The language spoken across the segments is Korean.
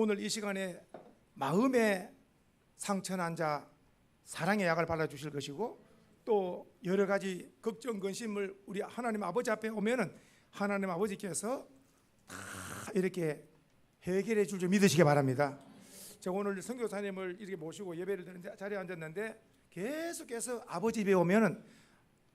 오늘 이 시간에 마음의 상처난 자 사랑의 약을 발라주실 것이고, 또 여러 가지 걱정 근심을 우리 하나님 아버지 앞에 오면은 하나님 아버지께서 다 이렇게 해결해 줄 줄 믿으시기 바랍니다. 제가 오늘 선교사님을 이렇게 모시고 예배를 드리는 자리에 앉았는데 계속해서 아버지 집에 오면은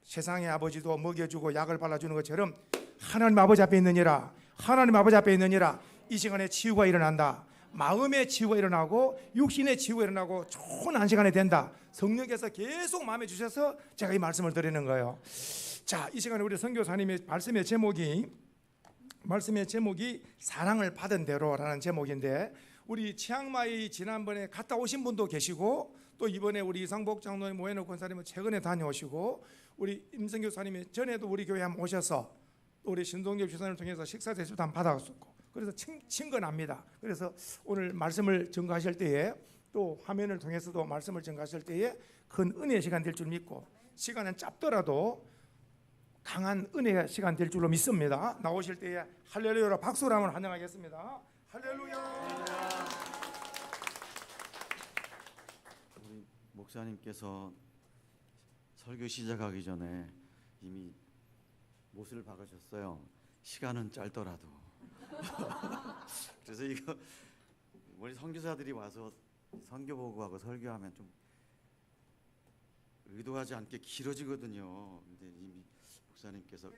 세상의 아버지도 먹여주고 약을 발라주는 것처럼 하나님 아버지 앞에 있느니라, 하나님 아버지 앞에 있느니라, 이 시간에 치유가 일어난다. 마음의 치유가 일어나고 육신의 치유가 일어나고 좋은 한 시간이 된다. 성령께서 계속 마음에 주셔서 제가 이 말씀을 드리는 거예요. 자, 이 시간에 우리 선교사님의 말씀의 제목이 사랑을 받은 대로라는 제목인데, 우리 치앙마이 지난번에 갔다 오신 분도 계시고, 또 이번에 우리 이상복 장로님, 모에노 권사님은 최근에 다녀오시고, 우리 임성교 사님이 전에도 우리 교회 한번 오셔서 우리 신동엽 지사님을 통해서 식사 대접도 한번 받았었고, 그래서 친근합니다. 그래서 오늘 말씀을 전가하실 때에 또 화면을 통해서도 말씀을 전가하실 때에 큰 은혜의 시간 될 줄 믿고, 시간은 짧더라도 강한 은혜의 시간 될 줄로 믿습니다. 나오실 때에 할렐루야로 박수로 한번 환영하겠습니다. 할렐루야. 우리 목사님께서 설교 시작하기 전에 이미 못을 박으셨어요. 시간은 짧더라도. 그래서 이거 우리 선교사들이 와서 선교 보고하고 설교하면 좀 의도하지 않게 길어지거든요. 근데 이미 목사님께서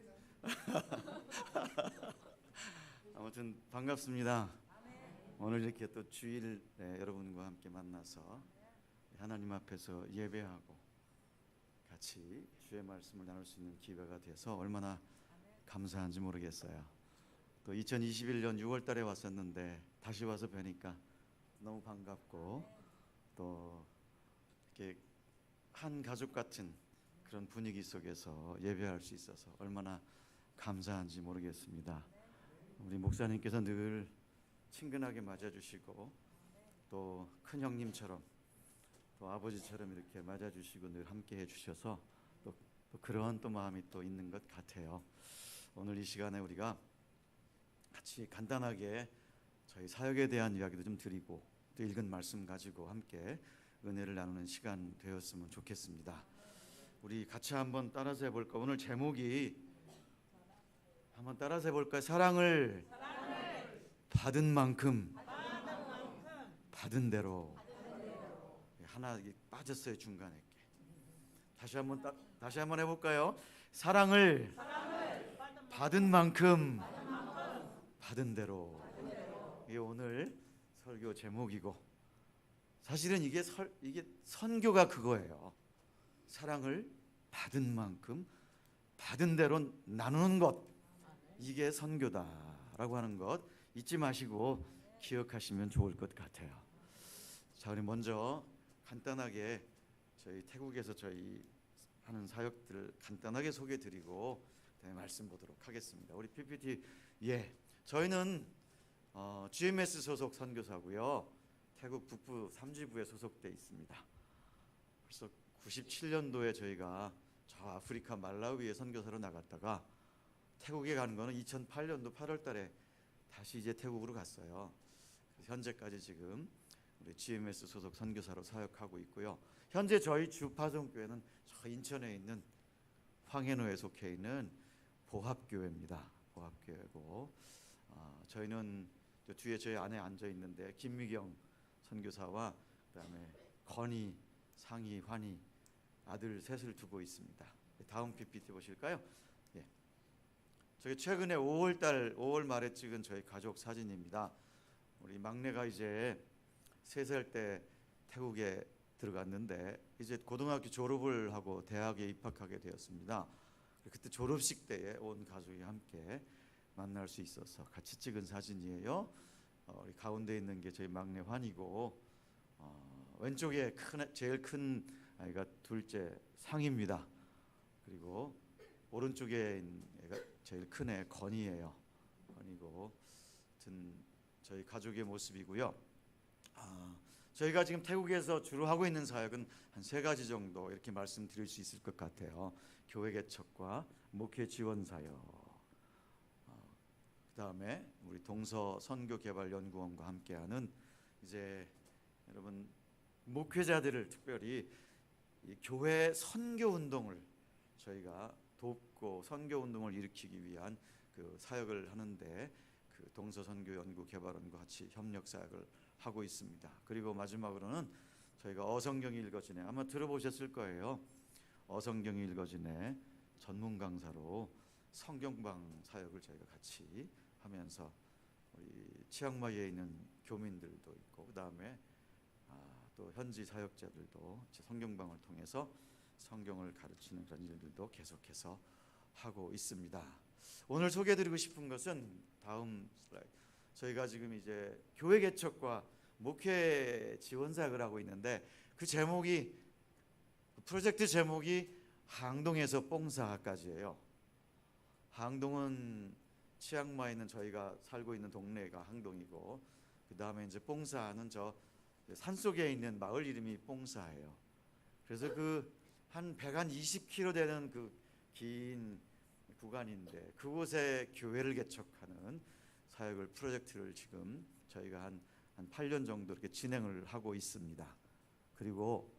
아무튼 반갑습니다. 오늘 이렇게 또 주일에 여러분과 함께 만나서 하나님 앞에서 예배하고 같이 주의 말씀을 나눌 수 있는 기회가 돼서 얼마나 감사한지 모르겠어요. 또 2021년 6월 달에 왔었는데 다시 와서 뵈니까 너무 반갑고, 또 이렇게 한 가족 같은 그런 분위기 속에서 예배할 수 있어서 얼마나 감사한지 모르겠습니다. 우리 목사님께서 늘 친근하게 맞아주시고, 또 큰 형님처럼 또 아버지처럼 이렇게 맞아주시고 늘 함께 해주셔서 또 그런 또 마음이 또 있는 것 같아요. 오늘 이 시간에 우리가 같이 간단하게 저희 사역에 대한 이야기도 좀 드리고, 또 읽은 말씀 가지고 함께 은혜를 나누는 시간 되었으면 좋겠습니다. 우리 같이 한번 따라서 해볼까? 오늘 제목이 한번 따라서 해볼까요? 사랑을 받은 만큼 받은 대로. 하나 빠졌어요, 중간에. 다시 한번 해볼까요? 사랑을 받은 만큼 받은 대로. 이게 오늘 설교 제목이고, 사실은 이게 선교가 그거예요. 사랑을 받은 만큼 받은 대로 나누는 것, 이게 선교다라고 하는 것 잊지 마시고 기억하시면 좋을 것 같아요. 자, 우리 먼저 간단하게 저희 태국에서 저희 하는 사역들을 간단하게 소개드리고 그다음에 말씀 보도록 하겠습니다. 우리 PPT, 저희는 GMS 소속 선교사고요. 태국 북부 삼지부에 소속돼 있습니다. 벌써 97년도에 저희가 저 아프리카 말라위에 선교사로 나갔다가 태국에 가는 거는 2008년도 8월 달에 다시 이제 태국으로 갔어요. 현재까지 지금 우리 GMS 소속 선교사로 사역하고 있고요. 현재 저희 주파송교회는 저 인천에 있는 황해노에 속해 있는 보합교회입니다. 보합교회고, 저희는 저 뒤에 저희 안에 앉아 있는데 김미경 선교사와 그다음에 건희, 상희, 환희 아들 셋을 두고 있습니다. 다음 PPT 보실까요? 저게 최근에 5월 말에 찍은 저희 가족 사진입니다. 우리 막내가 이제 3살 때 태국에 들어갔는데 이제 고등학교 졸업을 하고 대학에 입학하게 되었습니다. 그때 졸업식 때에 온 가족이 함께 만날 수 있어서 같이 찍은 사진이에요. 우리 가운데 있는 게 저희 막내 환이고, 왼쪽에 제일 큰 아이가 둘째 상입니다. 그리고 오른쪽에 있는 애가 제일 큰 애 건이에요. 건이고, 하여튼 저희 가족의 모습이고요. 저희가 지금 태국에서 주로 하고 있는 사역은 한 3가지 정도 이렇게 말씀드릴 수 있을 것 같아요. 교회 개척과 목회 지원 사역, 그다음에 우리 동서 선교개발연구원과 함께하는 이제 여러분 목회자들을 특별히 이 교회 선교 운동을 저희가 돕고 선교 운동을 일으키기 위한 그 사역을 하는데 그 동서 선교 연구 개발원과 같이 협력 사역을 하고 있습니다. 그리고 마지막으로는 저희가 어성경이 읽어지네 아마 들어보셨을 거예요. 어성경이 이읽어지네 전문 강사로 성경방 사역을 저희가 같이 하면서 우리 치앙마이에 있는 교민들도 있고 그다음에 또 현지 사역자들도 성경방을 통해서 성경을 가르치는 그런 일들도 계속해서 하고 있습니다. 오늘 소개해드리고 싶은 것은 다음 슬라이드. 저희가 지금 이제 교회 개척과 목회 지원 사역을 하고 있는데 그 제목이 프로젝트 제목이 항동에서 뽕사까지예요. 항동은 치앙마이에 있는 저희가 살고 있는 동네가 항동이고 그 다음에 이제 뽕사는 저 산속에 있는 마을 이름이 뽕사예요. 그래서 그 한 120km 되는 그 긴 구간인데 그곳에 교회를 개척하는 사역을 프로젝트를 지금 저희가 한 8년 정도 이렇게 진행을 하고 있습니다. 그리고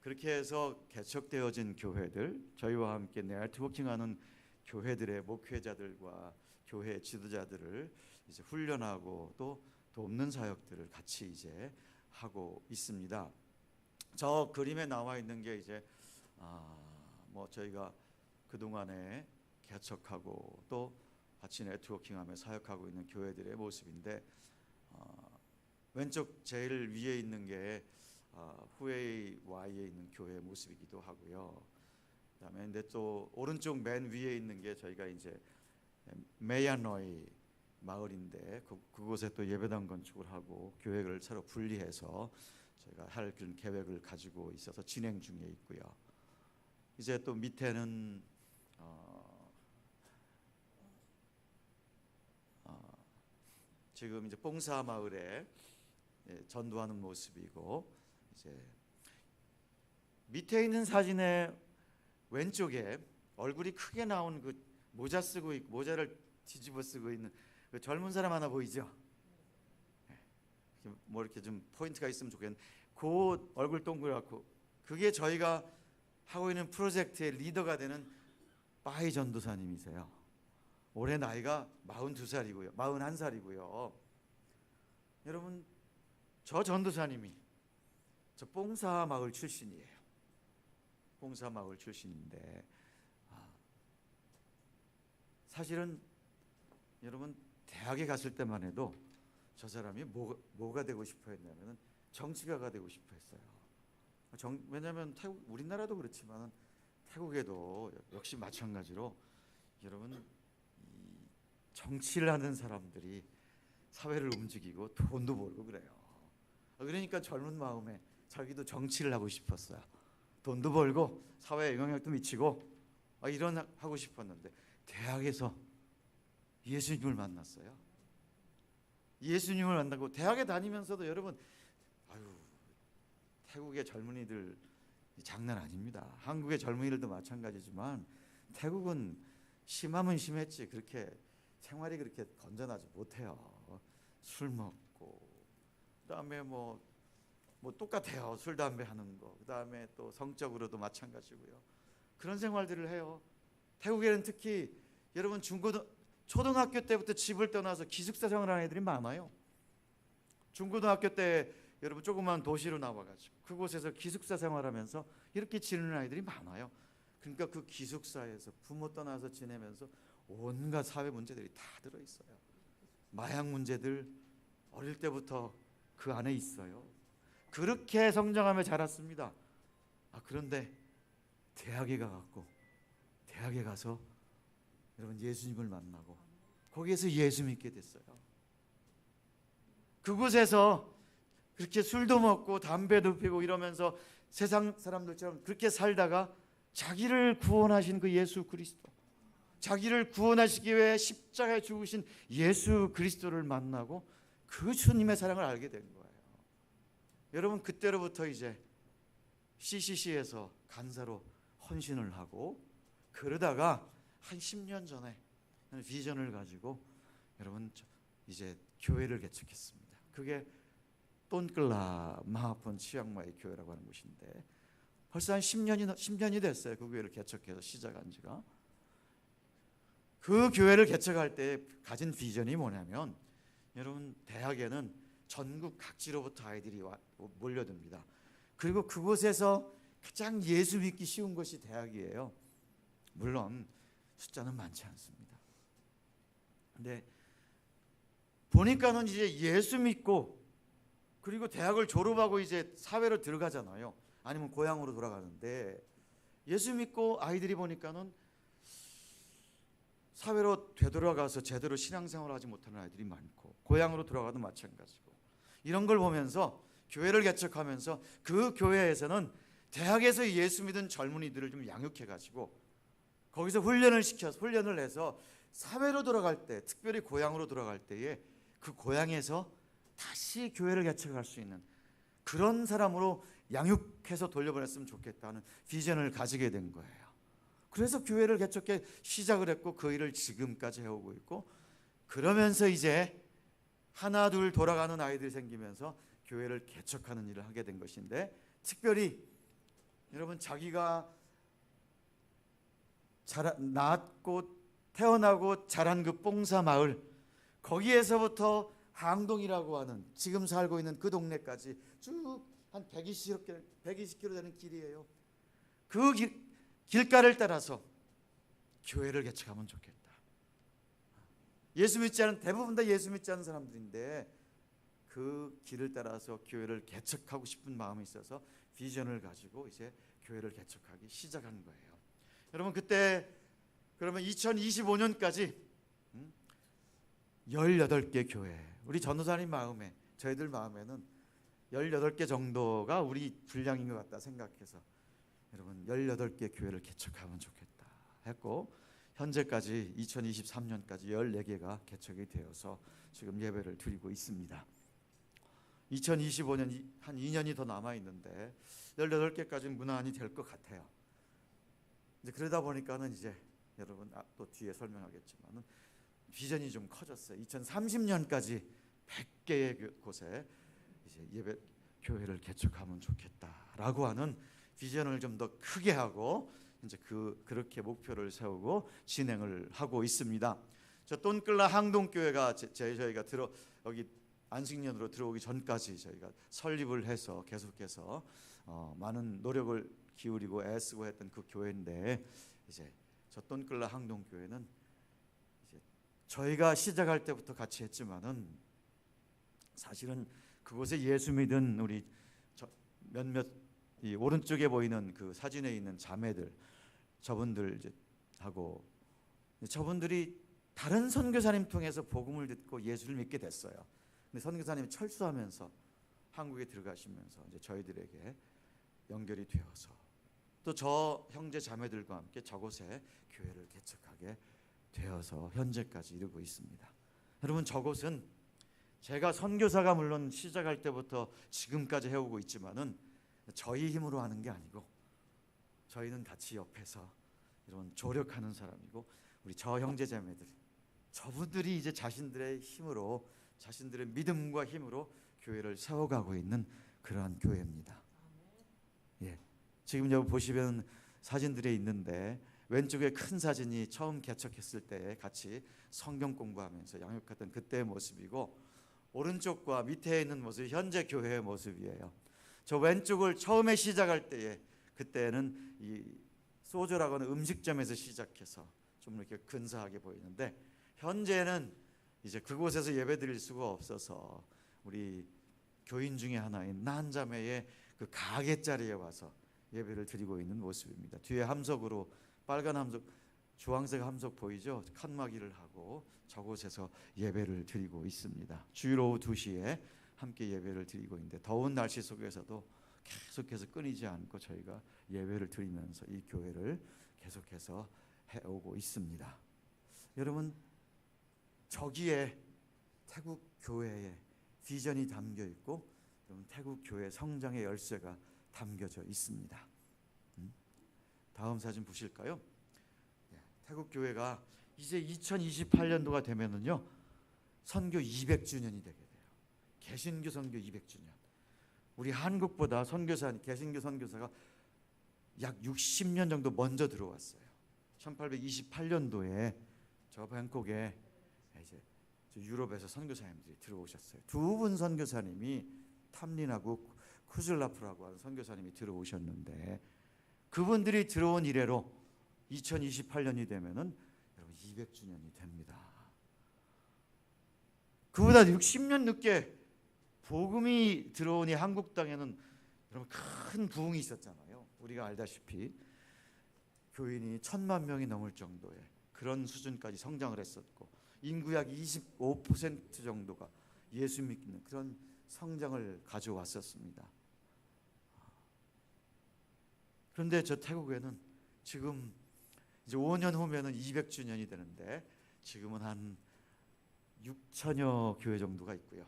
그렇게 해서 개척되어진 교회들, 저희와 함께 네트워킹하는 교회들의 목회자들과 교회 지도자들을 이제 훈련하고 또 돕는 사역들을 같이 이제 하고 있습니다. 저 그림에 나와 있는 게 이제 뭐 저희가 그 동안에 개척하고 또 같이 네트워킹하며 사역하고 있는 교회들의 모습인데 왼쪽 제일 위에 있는 게 후웨이 Y에 있는 교회 모습이기도 하고요. 그다음에 근데 또 오른쪽 맨 위에 있는 게 저희가 이제 메야노이 마을인데 그곳에 또 예배당 건축을 하고 교회를 새로 분리해서 저희가 할 그런 계획을 가지고 있어서 진행 중에 있고요. 이제 또 밑에는 지금 이제 뽕사 마을에 전도하는 모습이고 이제 밑에 있는 사진의 왼쪽에 얼굴이 크게 나온 그 모자 쓰고 있고 모자를 뒤집어 쓰고 있는 그 젊은 사람 하나 보이죠? 뭐 이렇게 좀 포인트가 있으면 좋겠는데 그 얼굴 동그랗고 그게 저희가 하고 있는 프로젝트의 리더가 되는 빠이 전도사님이세요. 올해 나이가 42살이고요. 41살이고요. 여러분 저 전도사님이 저 뽕사 마을 출신이에요. 뽕사 마을 출신인데 사실은 여러분 대학에 갔을 때만 해도 저 사람이 뭐가 되고 싶어 했냐면 정치가가 되고 싶어 했어요. 왜냐하면 태국 우리나라도 그렇지만 태국에도 역시 마찬가지로 여러분 이 정치를 하는 사람들이 사회를 움직이고 돈도 벌고 그래요. 그러니까 젊은 마음에 자기도 정치를 하고 싶었어요. 돈도 벌고 사회에 영향력도 미치고 이런 하고 싶었는데 대학에서 예수님을 만났어요. 예수님을 만나고 대학에 다니면서도 여러분 태국의 젊은이들 장난 아닙니다. 한국의 젊은이들도 마찬가지지만 태국은 심하면 심했지 그렇게 생활이 그렇게 건전하지 못해요. 술 먹고 그다음에 뭐 똑같아요. 술 담배 하는 거. 그다음에 또 성적으로도 마찬가지고요. 그런 생활들을 해요. 태국에는 특히 여러분 초등학교 때부터 집을 떠나서 기숙사 생활하는 애들이 많아요. 중고등학교 때 여러분 조그만 도시로 나와가지고 그곳에서 기숙사 생활하면서 이렇게 지내는 아이들이 많아요. 그러니까 그 기숙사에서 부모 떠나서 지내면서 온갖 사회 문제들이 다 들어있어요. 마약 문제들 어릴 때부터 그 안에 있어요. 그렇게 성장하며 자랐습니다. 그런데 대학에 가서 여러분 예수님을 만나고 거기에서 예수 믿게 됐어요. 그곳에서 그렇게 술도 먹고 담배도 피고 이러면서 세상 사람들처럼 그렇게 살다가 자기를 구원하신 그 예수 그리스도, 자기를 구원하시기 위해 십자가에 죽으신 예수 그리스도를 만나고 그 주님의 사랑을 알게 된 거예요. 여러분 그때로부터 이제 CCC에서 간사로 헌신을 하고 그러다가 한 10년 전에 비전을 가지고 여러분 이제 교회를 개척했습니다. 그게 돈끌라 마하폰 치앙마이 교회라고 하는 곳인데 벌써 한 10년이 됐어요. 그 교회를 개척해서 시작한 지가. 그 교회를 개척할 때 가진 비전이 뭐냐면, 여러분 대학에는 전국 각지로부터 아이들이 몰려듭니다. 그리고 그곳에서 가장 예수 믿기 쉬운 것이 대학이에요. 물론 숫자는 많지 않습니다. 근데 보니까는 이제 예수 믿고 그리고 대학을 졸업하고 이제 사회로 들어가잖아요. 아니면 고향으로 돌아가는데, 예수 믿고 아이들이 보니까는 사회로 되돌아가서 제대로 신앙생활을 하지 못하는 아이들이 많고, 고향으로 돌아가도 마찬가지고, 이런 걸 보면서 교회를 개척하면서 그 교회에서는 대학에서 예수 믿은 젊은이들을 좀 양육해가지고 거기서 훈련을 해서 사회로 돌아갈 때, 특별히 고향으로 돌아갈 때에 그 고향에서 다시 교회를 개척할 수 있는 그런 사람으로 양육해서 돌려보냈으면 좋겠다는 비전을 가지게 된 거예요. 그래서 교회를 개척해 시작을 했고 그 일을 지금까지 해오고 있고, 그러면서 이제 하나 둘 돌아가는 아이들이 생기면서 교회를 개척하는 일을 하게 된 것인데, 특별히 여러분 자기가 낳았고 태어나고 자란 그 뽕사 마을, 거기에서부터 항동이라고 하는 지금 살고 있는 그 동네까지 쭉 한 120km 되는 길이에요. 그 길가를 따라서 교회를 개척하면 좋겠다. 대부분 다 예수 믿지 않는 사람들인데 그 길을 따라서 교회를 개척하고 싶은 마음이 있어서 비전을 가지고 이제 교회를 개척하기 시작한 거예요. 여러분 그때 그러면 2025년까지 18개 교회, 우리 전도사님 마음에, 저희들 마음에는 18개 정도가 우리 분량인 것 같다 생각해서 여러분 18개 교회를 개척하면 좋겠다 했고, 현재까지 2023년까지 14개가 개척이 되어서 지금 예배를 드리고 있습니다. 2025년 한 2년이 더 남아 있는데 18개까지는 무난히 될 것 같아요. 이제 그러다 보니까는 이제 여러분 또 뒤에 설명하겠지만은 비전이 좀 커졌어요. 2030년까지 100개의 곳에 이제 예배 교회를 개척하면 좋겠다라고 하는 비전을 좀 더 크게 하고 이제 그렇게 목표를 세우고 진행을 하고 있습니다. 저 돈끌라 항동교회가 저희가 여기 안식년으로 들어오기 전까지 저희가 설립을 해서 계속해서 많은 노력을 기울이고 애쓰고 했던 그 교회인데, 이제 저 돈끌라 항동교회는 이제 저희가 시작할 때부터 같이 했지만은 사실은 그곳에 예수 믿은 우리 몇몇 이 오른쪽에 보이는 그 사진에 있는 자매들, 저분들 이제 하고 저분들이 다른 선교사님 통해서 복음을 듣고 예수를 믿게 됐어요. 근데 선교사님이 철수하면서 한국에 들어가시면서 이제 저희들에게 연결이 되어서 또 저 형제 자매들과 함께 저곳에 교회를 개척하게 되어서 현재까지 이르고 있습니다. 여러분 저곳은 제가 선교사가 물론 시작할 때부터 지금까지 해오고 있지만은 저희 힘으로 하는 게 아니고 저희는 같이 옆에서 이런 조력하는 사람이고, 우리 저 형제자매들 저분들이 이제 자신들의 힘으로, 자신들의 믿음과 힘으로 교회를 세워가고 있는 그러한 교회입니다. 예, 지금 여기 보시면 사진들이 있는데 왼쪽에 큰 사진이 처음 개척했을 때 같이 성경 공부하면서 양육했던 그때의 모습이고, 오른쪽과 밑에 있는 모습이 현재 교회의 모습이에요. 저 왼쪽을 처음에 시작할 때에 그때는 이 소조라고 하는 음식점에서 시작해서 좀 이렇게 근사하게 보이는데, 현재는 이제 그곳에서 예배드릴 수가 없어서 우리 교인 중에 하나인 난자매의 그 가게 자리에 와서 예배를 드리고 있는 모습입니다. 뒤에 함석으로 빨간 함석, 주황색 함석 보이죠? 칸막이를 하고 저곳에서 예배를 드리고 있습니다. 주일 오후 2시에 함께 예배를 드리고 있는데, 더운 날씨 속에서도 계속해서 끊이지 않고 저희가 예배를 드리면서 이 교회를 계속해서 해오고 있습니다. 여러분 저기에 태국 교회의 비전이 담겨 있고, 태국 교회 성장의 열쇠가 담겨져 있습니다. 다음 사진 보실까요? 태국 교회가 이제 2028년도가 되면은요 선교 200주년이 되게 돼요. 개신교 선교 200주년. 우리 한국보다 개신교 선교사가 약 60년 정도 먼저 들어왔어요. 1828년도에 저 뱅콕에 이제 유럽에서 선교사님들이 들어오셨어요. 두 분 선교사님이 탐린하고 쿠즐라프라고 하는 선교사님이 들어오셨는데, 그분들이 들어온 이래로 2028년이 되면은 여러분 200주년이 됩니다. 그보다 60년 늦게 복음이 들어오니 한국 땅에는 여러분 큰 부흥이 있었잖아요. 우리가 알다시피 교인이 1,000만 명이 넘을 정도의 그런 수준까지 성장을 했었고, 인구 약 25% 정도가 예수 믿는 그런 성장을 가져왔었습니다. 그런데 저 태국에는 지금 이제 5년 후면은 200주년이 되는데, 지금은 한 6천여 교회 정도가 있고요.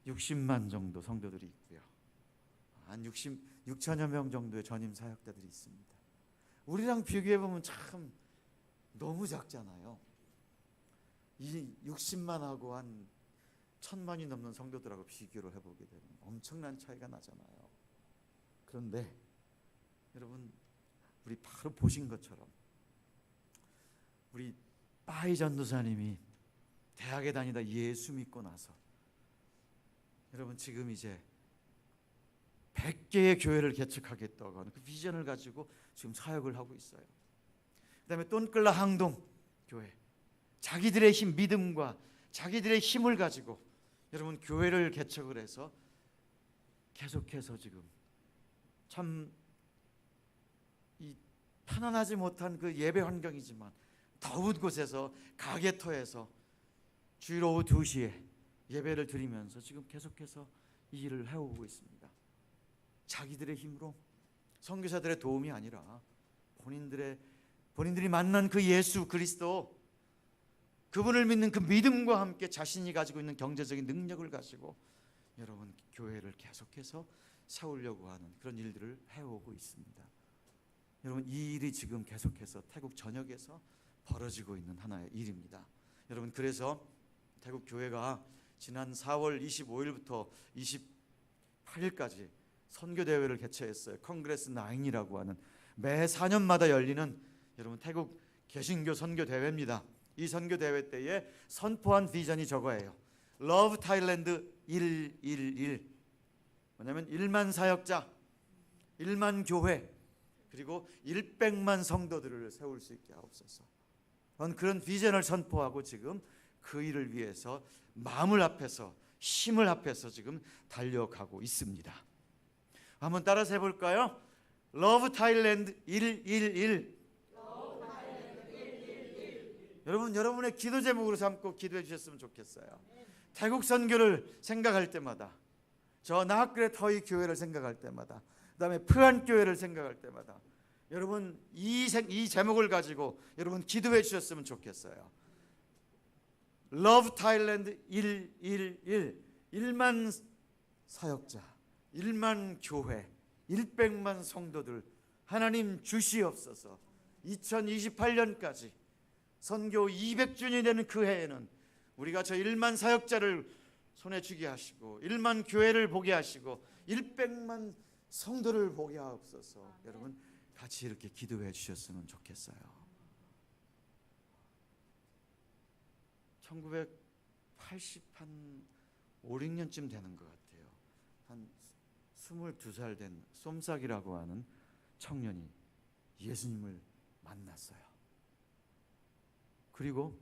60만 정도 성도들이 있고요. 한 6천여 명 정도의 전임 사역자들이 있습니다. 우리랑 비교해 보면 참 너무 작잖아요. 이 60만하고 한 1,000만이 넘는 성도들하고 비교를 해보게 되면 엄청난 차이가 나잖아요. 그런데 여러분, 우리 바로 보신 것처럼 우리 빠이 전도사님이 대학에 다니다 예수 믿고 나서 여러분 지금 이제 100개의 교회를 개척하겠다고 하는 그 비전을 가지고 지금 사역을 하고 있어요. 그다음에 똔끌라 항동 교회, 자기들의 힘, 믿음과 자기들의 힘을 가지고 여러분 교회를 개척을 해서 계속해서 지금 참 이 편안하지 못한 그 예배 환경이지만 더운 곳에서 가게터에서 주일 오후 2시에 예배를 드리면서 지금 계속해서 이 일을 해오고 있습니다. 자기들의 힘으로, 선교사들의 도움이 아니라 본인들이 만난 그 예수 그리스도, 그분을 믿는 그 믿음과 함께 자신이 가지고 있는 경제적인 능력을 가지고 여러분 교회를 계속해서 세우려고 하는 그런 일들을 해오고 있습니다. 여러분 이 일이 지금 계속해서 태국 전역에서 벌어지고 있는 하나의 일입니다. 여러분 그래서 태국 교회가 지난 4월 25일부터 28일까지 선교대회를 개최했어요. 컨그레스 9이라고 하는 매 4년마다 열리는 여러분 태국 개신교 선교대회입니다. 이 선교대회 때에 선포한 비전이 저거예요. Love Thailand 111. 뭐냐면 1만 사역자, 1만 교회, 그리고 100만 성도들을 세울 수 있게 하옵소서. 그런 비전을 선포하고 지금 그 일을 위해서 마음을 합해서, 힘을 합해서 지금 달려가고 있습니다. 한번 따라서 해볼까요? Love Thailand 111. 여러분, 여러분의 기도 제목으로 삼고 기도해 주셨으면 좋겠어요. 태국 선교를 생각할 때마다, 저 나하크레 터이 교회를 생각할 때마다, 그다음에 프안 교회를 생각할 때마다 여러분 이 제목을 가지고 여러분 기도해 주셨으면 좋겠어요. Love Thailand 111. 1만 사역자, 1만 교회, 100만 성도들 하나님 주시옵소서. 2028년까지 선교 200주년이 되는 그 해에는 우리가 저 1만 사역자를 손에 쥐게 하시고 1만 교회를 보게 하시고 100만 성도를 보게 하옵소서. 여러분 같이 이렇게 기도해 주셨으면 좋겠어요. 1980한 5, 6년쯤 되는 것 같아요. 한 22살 된 쏨삭이라고 하는 청년이 예수님을 만났어요. 그리고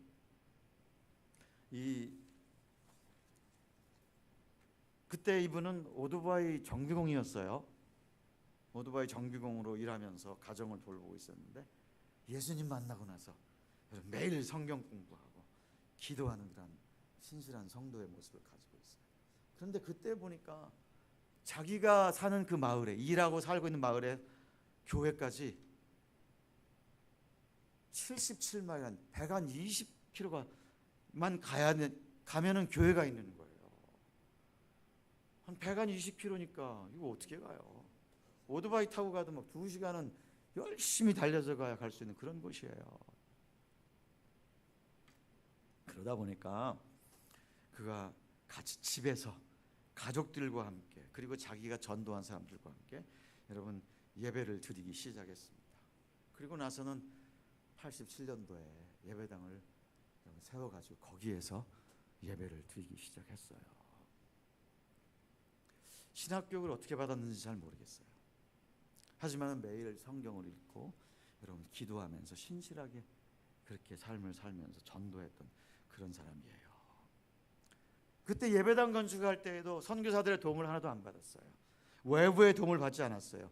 그때 이분은 오토바이 정비공이었어요. 오토바이 정비공으로 일하면서 가정을 돌보고 있었는데 예수님 만나고 나서 매일 성경 공부하고 기도하는 그런 신실한 성도의 모습을 가지고 있어요. 그런데 그때 보니까 자기가 사는 그 마을에, 일하고 살고 있는 마을에 교회까지 77마일, 120km만 가면은 교회가 있는 거예요. 한 120km니까 이거 어떻게 가요? 오토바이 타고 가도 막 2시간은 열심히 달려서 가야 갈 수 있는 그런 곳이에요. 그러다 보니까 그가 같이 집에서 가족들과 함께 그리고 자기가 전도한 사람들과 함께 여러분 예배를 드리기 시작했습니다. 그리고 나서는 87년도에 예배당을 세워가지고 거기에서 예배를 드리기 시작했어요. 신학교육을 어떻게 받았는지 잘 모르겠어요. 하지만 매일 성경을 읽고 여러분 기도하면서 신실하게 그렇게 삶을 살면서 전도했던 그런 사람이에요. 그때 예배당 건축할 때에도 선교사들의 도움을 하나도 안 받았어요. 외부의 도움을 받지 않았어요.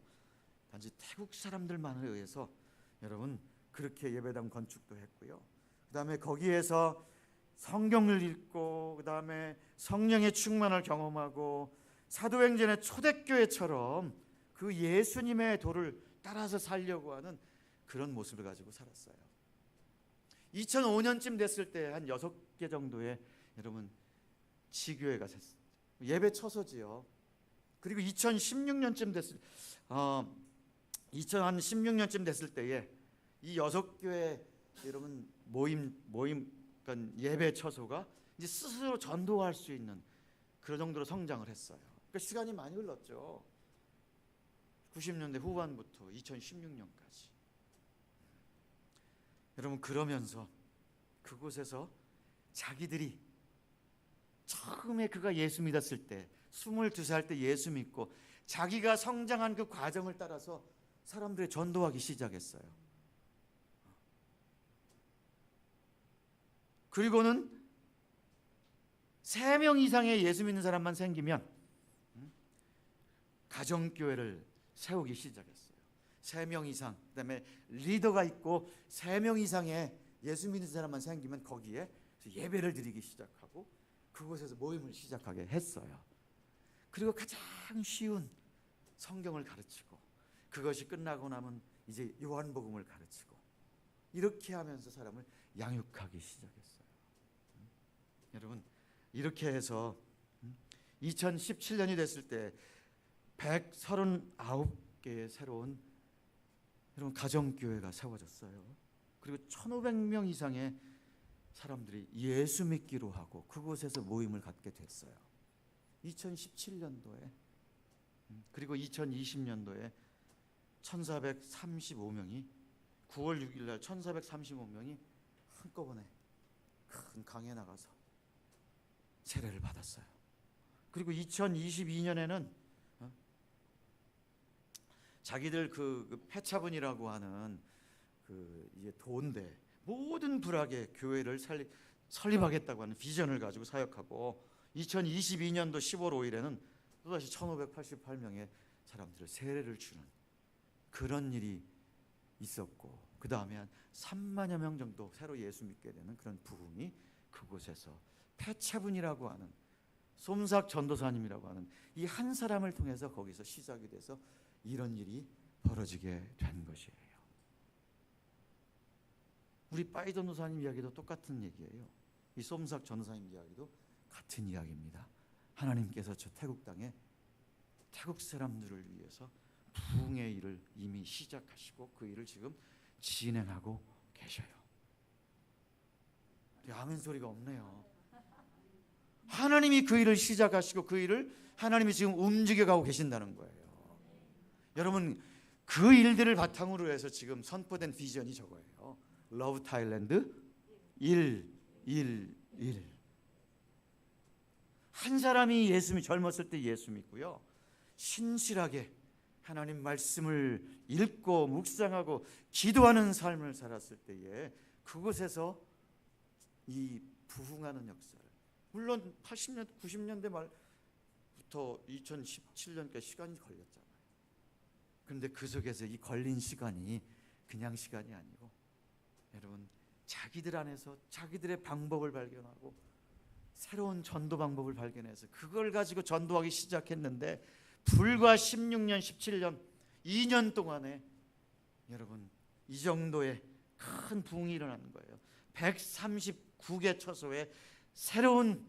단지 태국 사람들만에 의해서 여러분 그렇게 예배당 건축도 했고요. 그 다음에 거기에서 성경을 읽고 그 다음에 성령의 충만을 경험하고 사도행전의 초대교회처럼 그 예수님의 도를 따라서 살려고 하는 그런 모습을 가지고 살았어요. 2005년쯤 됐을 때 한 6개 정도의 여러분 지교회가 됐어요. 예배 처소지요. 그리고 2016년쯤 됐을 때에 이 6교회 여러분 모임 그러니까 예배 처소가 이제 스스로 전도할 수 있는 그런 정도로 성장을 했어요. 그러니까 시간이 많이 흘렀죠. 90년대 후반부터 2016년까지. 여러분 그러면서 그곳에서 자기들이 처음에 그가 예수 믿었을 때 22살 때 예수 믿고 자기가 성장한 그 과정을 따라서 사람들이 전도하기 시작했어요. 그리고는 3명 이상의 예수 믿는 사람만 생기면 가정교회를 세우기 시작했어요. 3명 이상, 그다음에 리더가 있고 3명 이상의 예수 믿는 사람만 생기면 거기에 예배를 드리기 시작하고 그곳에서 모임을 시작하게 했어요. 그리고 가장 쉬운 성경을 가르치고 그것이 끝나고 나면 이제 요한복음을 가르치고 이렇게 하면서 사람을 양육하기 시작했어요. 여러분 이렇게 해서 2017년이 됐을 때 139개의 새로운 여러분 가정교회가 세워졌어요. 그리고 1,500명 이상의 사람들이 예수 믿기로 하고 그곳에서 모임을 갖게 됐어요. 2017년도에 그리고 2020년도에 1,435명이 9월 6일 날 1,435명이 한꺼번에 큰 강에 나가서 세례를 받았어요. 그리고 2022년에는 자기들 그 폐차분이라고 하는 그 이제 도인데 모든 불악의 교회를 설립하겠다고 하는 비전을 가지고 사역하고 2022년도 10월 5일에는 또다시 1,588명의 사람들을 세례를 주는 그런 일이 있었고 그 다음에 한 3만여 명 정도 새로 예수 믿게 되는 그런 부흥이 그곳에서 폐차분이라고 하는 솜삭 전도사님이라고 하는 이 한 사람을 통해서 거기서 시작이 돼서 이런 일이 벌어지게 된 것이에요. 우리 빠이 전도사님 이야기도 똑같은 얘기예요. 이 솜삭 전도사님 이야기도 같은 이야기입니다. 하나님께서 저 태국 땅에 태국 사람들을 위해서 부흥의 일을 이미 시작하시고 그 일을 지금 진행하고 계셔요. 아멘 소리가 없네요. 하나님이 그 일을 시작하시고 그 일을 하나님이 지금 움직여가고 계신다는 거예요. 여러분 그 일들을 바탕으로 해서 지금 선포된 비전이 저거예요. 러브 타일랜드 111. 한 사람이 젊었을 때 예수 믿고요. 신실하게 하나님 말씀을 읽고 묵상하고 기도하는 삶을 살았을 때에 그곳에서 이 부흥하는 역사를 물론 80년 90년대 말부터 2017년까지 시간이 걸렸잖아요. 그런데 그 속에서 이 걸린 시간이 그냥 시간이 아니고 여러분 자기들 안에서 자기들의 방법을 발견하고 새로운 전도 방법을 발견해서 그걸 가지고 전도하기 시작했는데 불과 16년 17년 2년 동안에 여러분 이 정도의 큰 부흥이 일어나는 거예요. 139개 처소에 새로운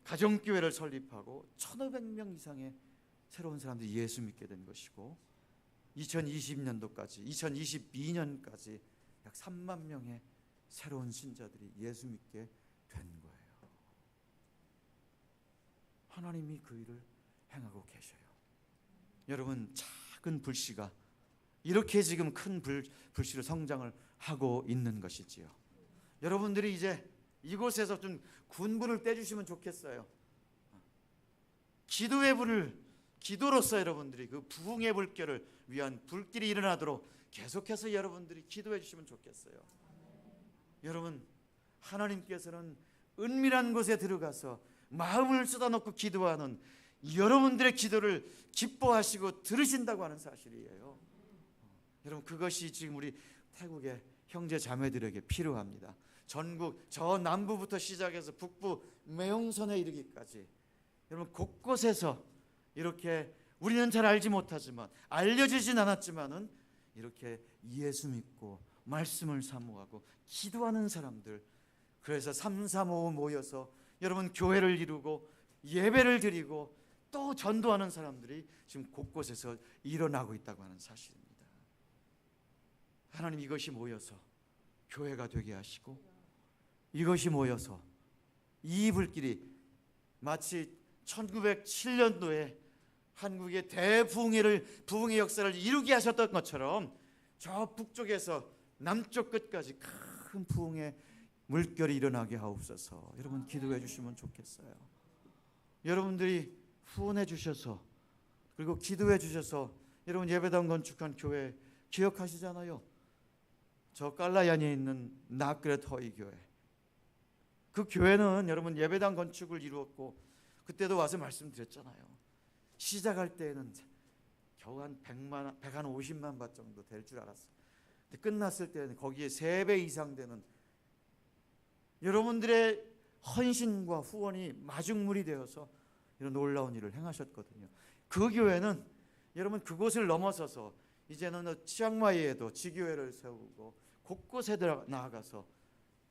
가정교회를 설립하고 1,500명 이상의 새로운 사람들이 예수 믿게 된 것이고 2020년도까지 2022년까지 약 3만 명의 새로운 신자들이 예수 믿게 된 거예요. 하나님이 그 일을 행하고 계셔요. 여러분, 작은 불씨가 이렇게 지금 큰 불씨로 성장을 하고 있는 것이지요. 여러분들이 이제 이곳에서 좀 군불을 떼주시면 좋겠어요. 기도의 불을, 기도로서 여러분들이 그 부흥의 불결을 위한 불길이 일어나도록 계속해서 여러분들이 기도해 주시면 좋겠어요. 여러분, 하나님께서는 은밀한 곳에 들어가서 마음을 쏟아놓고 기도하는 여러분들의 기도를 기뻐하시고 들으신다고 하는 사실이에요. 여러분, 그것이 지금 우리 태국의 형제 자매들에게 필요합니다. 전국 저 남부부터 시작해서 북부 매용선에 이르기까지 여러분 곳곳에서 이렇게 우리는 잘 알지 못하지만, 알려지진 않았지만은 이렇게 예수 믿고 말씀을 사모하고 기도하는 사람들, 그래서 335 모여서 여러분 교회를 이루고 예배를 드리고 또 전도하는 사람들이 지금 곳곳에서 일어나고 있다고 하는 사실입니다. 하나님, 이것이 모여서 교회가 되게 하시고, 이것이 모여서 이 불길이 마치 1907년도에 한국의 부흥의 역사를 이루게 하셨던 것처럼 저 북쪽에서 남쪽 끝까지 큰 부흥의 물결이 일어나게 하옵소서. 여러분, 기도해 주시면 좋겠어요. 여러분들이 후원해 주셔서, 그리고 기도해 주셔서 여러분 예배당 건축한 교회 기억하시잖아요. 저 깔라얀에 있는 나그렛 허이 교회. 그 교회는 여러분 예배당 건축을 이루었고, 그때도 와서 말씀드렸잖아요. 시작할 때에는 겨우 한 150만 바 정도 될 줄 알았어요. 근데 끝났을 때는 거기에 3배 이상 되는 여러분들의 헌신과 후원이 마중물이 되어서 이런 놀라운 일을 행하셨거든요. 그 교회는 여러분 그곳을 넘어서서 이제는 치앙마이에도 지교회를 세우고 곳곳에 나아가서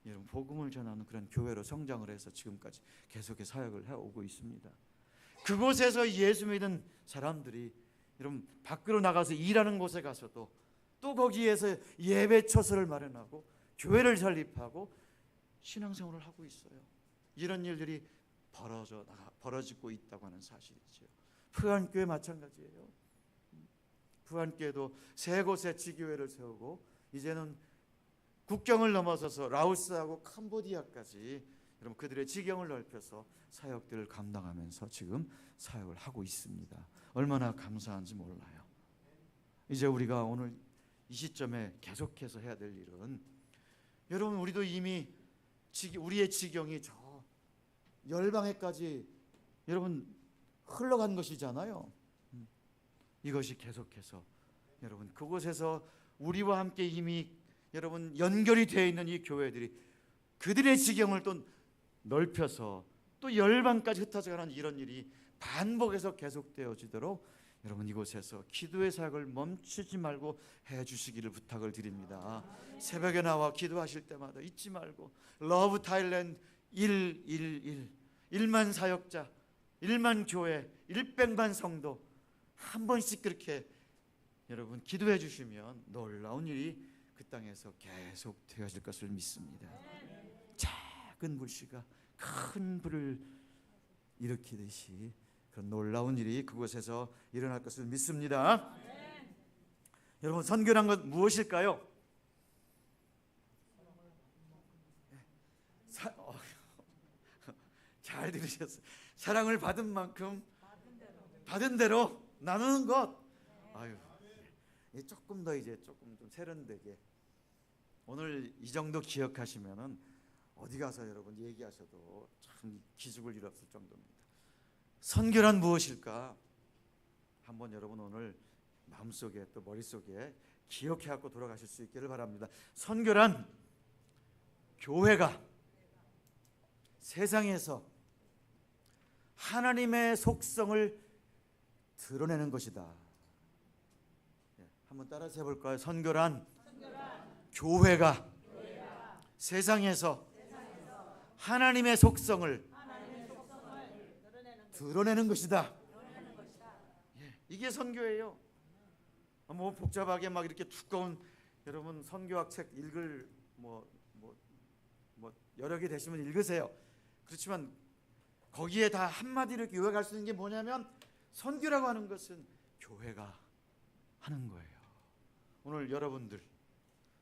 여러분 복음을 전하는 그런 교회로 성장을 해서 지금까지 계속해서 사역을 해오고 있습니다. 그곳에서 예수 믿은 사람들이 여러분 밖으로 나가서 일하는 곳에 가서도 또 거기에서 예배처소를 마련하고 교회를 설립하고 신앙생활을 하고 있어요. 이런 일들이 벌어지고 있다고 하는 사실이죠. 푸안교회 마찬가지예요. 푸안교회도 3곳의 지교회를 세우고 이제는 국경을 넘어서서 라오스하고 캄보디아까지 여러분 그들의 지경을 넓혀서 사역들을 감당하면서 지금 사역을 하고 있습니다. 얼마나 감사한지 몰라요. 이제 우리가 오늘 이 시점에 계속해서 해야 될 일은, 여러분 우리도 이미 우리의 지경이 저 열방에까지 여러분 흘러간 것이잖아요. 이것이 계속해서 여러분 그곳에서 우리와 함께 이미 여러분 연결이 되어 있는 이 교회들이 그들의 지경을 또 넓혀서 또 열방까지 흩어져가는 이런 일이 반복해서 계속되어지도록 여러분 이곳에서 기도의 사역을 멈추지 말고 해주시기를 부탁을 드립니다. 새벽에 나와 기도하실 때마다 잊지 말고 러브 타일랜드 111 1만 사역자 1만 교회 100만 성도 한 번씩 그렇게 여러분 기도해 주시면 놀라운 일이 그 땅에서 계속 되어질 것을 믿습니다. 작은 불씨가 큰 불을 일으키듯이 그런 놀라운 일이 그곳에서 일어날 것을 믿습니다. 여러분 선교란 것 무엇일까요? 잘 들으셨어요. 사랑을 받은 만큼 받은 대로 나누는 것. 아유, 조금 더 이제 조금 좀 세련되게 오늘 이 정도 기억하시면은 어디 가서 여러분 얘기하셔도 참 기죽을 일 없을 정도입니다. 선교란 무엇일까? 한번 여러분 오늘 마음속에 또 머릿속에 기억해 갖고 돌아가실 수 있기를 바랍니다. 선교란 교회가 세상에서 하나님의 속성을 드러내는 것이다. 한번 따라서 해볼까요? 선교란 교회가 세상에서 하나님의 속성을 드러내는 것이다. 이게 선교예요. 뭐 복잡하게 막 이렇게 두꺼운 여러분 선교학 책 읽을 뭐 여러 개 되시면 읽으세요. 그렇지만 거기에 다 한마디로 요약할 수 있는 게 뭐냐면 선교라고 하는 것은 교회가 하는 거예요. 오늘 여러분들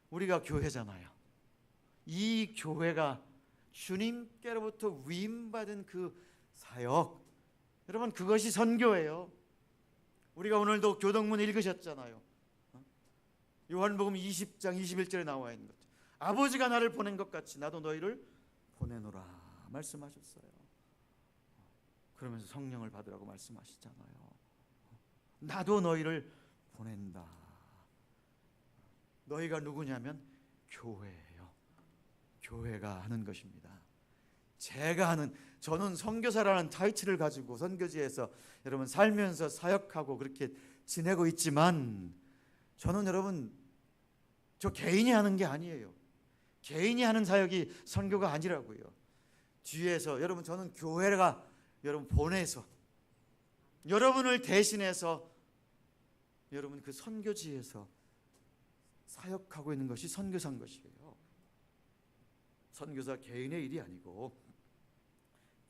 우리가 교회잖아요. 이 교회가 주님께로부터 위임받은 그 사역, 여러분 그것이 선교예요. 우리가 오늘도 교동문 읽으셨잖아요. 요한복음 20장 21절에 나와 있는 거죠. 아버지가 나를 보낸 것 같이 나도 너희를 보내노라 말씀하셨어요. 그러면서 성령을 받으라고 말씀하시잖아요. 나도 너희를 보낸다. 너희가 누구냐면 교회예요. 교회가 하는 것입니다. 제가 하는, 저는 선교사라는 타이틀을 가지고 선교지에서 여러분 살면서 사역하고 그렇게 지내고 있지만, 저는 여러분 저 개인이 하는 게 아니에요. 개인이 하는 사역이 선교가 아니라고요. 뒤에서 여러분 저는 교회가 여러분 보내서 여러분을 대신해서 여러분 그 선교지에서 사역하고 있는 것이 선교사인 것이에요. 선교사 개인의 일이 아니고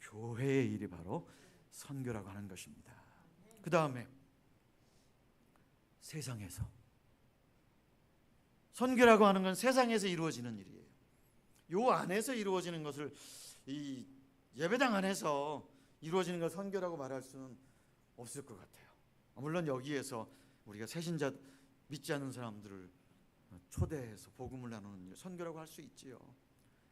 교회의 일이 바로 선교라고 하는 것입니다. 그 다음에 세상에서, 선교라고 하는 건 세상에서 이루어지는 일이에요. 요 안에서 이루어지는 것을, 이 예배당 안에서 이루어지는 걸 선교라고 말할 수는 없을 것 같아요. 물론 여기에서 우리가 새신자 믿지 않는 사람들을 초대해서 복음을 나누는 일, 선교라고 할 수 있지요.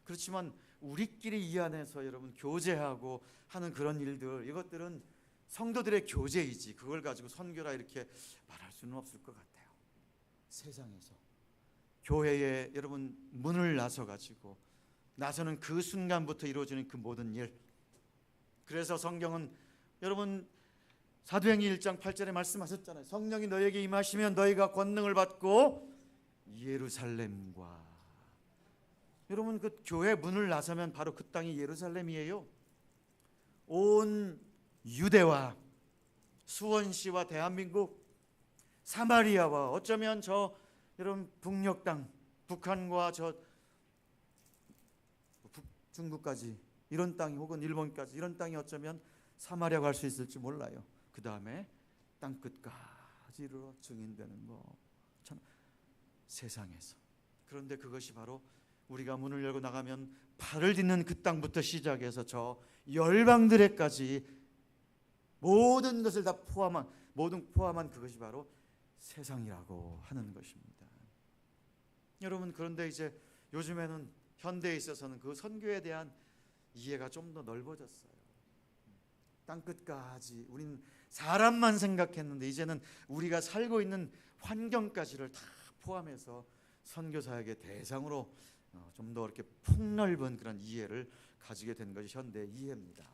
그렇지만 우리끼리 이 안에서 여러분 교제하고 하는 그런 일들, 이것들은 성도들의 교제이지 그걸 가지고 선교라 이렇게 말할 수는 없을 것 같아요. 세상에서 교회에 여러분 문을 나서가지고 나서는 그 순간부터 이루어지는 그 모든 일. 그래서 성경은 여러분 사도행전 1장 8절에 말씀하셨잖아요. 성령이 너희에게 임하시면 너희가 권능을 받고 예루살렘과, 여러분 그 교회 문을 나서면 바로 그 땅이 예루살렘이에요. 온 유대와 수원시와 대한민국, 사마리아와 어쩌면 저 여러분 북녘 땅, 북한과 저 중국까지 이런 땅이, 혹은 일본까지 이런 땅이 어쩌면 사마리아 갈 수 있을지 몰라요. 그 다음에 땅끝까지 이르러 증인되는 거 참 세상에서. 그런데 그것이 바로 우리가 문을 열고 나가면 발을 딛는 그 땅부터 시작해서 저 열방들에까지 모든 것을 다 포함한 그것이 바로 세상이라고 하는 것입니다. 여러분 그런데 이제 요즘에는 현대에 있어서는 그 선교에 대한 이해가 좀 더 넓어졌어요. 땅끝까지, 우리는 사람만 생각했는데 이제는 우리가 살고 있는 환경까지를 다 포함해서 선교 사역의 대상으로 좀 더 이렇게 폭넓은 그런 이해를 가지게 된 것이 현대 이해입니다.